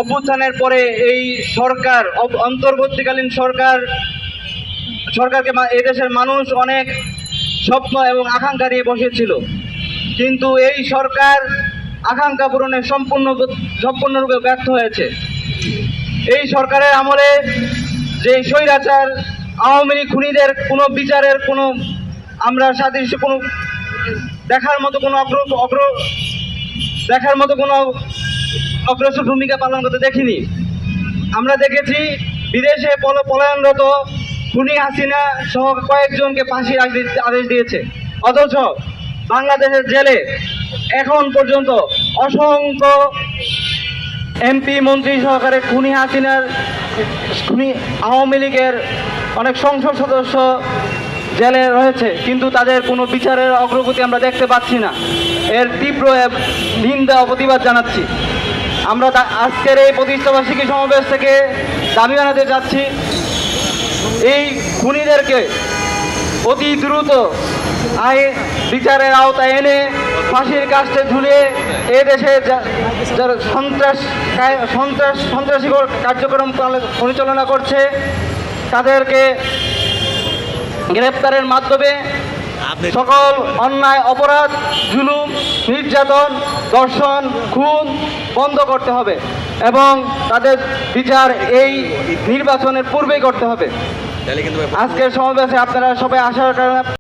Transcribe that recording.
অভ্যুত্থানের পরে এই সরকার অন্তর্বর্তীকালীন সরকারকে এই দেশের মানুষ অনেক স্বপ্ন এবং আকাঙ্ক্ষা দিয়ে বসেছিল, কিন্তু এই সরকার আকাঙ্ক্ষা পূরণে সম্পূর্ণরূপে ব্যর্থ হয়েছে। এই সরকারের আমলে যে স্বৈরাচার আওয়ামী লীগ খুনিদের কোনো বিচারের কোনো আমরা সাদৃশ্য কোনো দেখার মতো কোনো অগ্রসর ভূমিকা পালন করতে দেখিনি। আমরা দেখেছি বিদেশে পলায়নরত খুনি হাসিনা সহ কয়েকজনকে ফাঁসির আদেশ দিয়েছে, অথচ বাংলাদেশের জেলে এখন পর্যন্ত অসংখ্য এমপি মন্ত্রী সহকারে খুনি আওয়ামী লীগের অনেক সংসদ সদস্য জেলে রয়েছে, কিন্তু তাদের কোনো বিচারের অগ্রগতি আমরা দেখতে পাচ্ছি না। এর তীব্র নিন্দা ও প্রতিবাদ জানাচ্ছি। আমরা আজকের এই প্রতিষ্ঠাবার্ষিকী সমাবেশ থেকে দাবি জানাতে যাচ্ছি, এই খুনিদেরকে অতি দ্রুত বিচারের আওতায় এনে ফাঁসির কাস্টে ঝুলিয়ে এদেশে যারা সন্ত্রাসী কার্যক্রম পরিচালনা করছে তাদেরকে গ্রেপ্তারের মাধ্যমে সকল অন্যায় অপরাধ, জুলুম, নির্যাতন, ধর্ষণ, খুন বন্ধ করতে হবে এবং তাদের বিচার এই নির্বাচনের পূর্বেই করতে হবে। আজকের সমাবেশে আপনারা সবাই আসার কারণে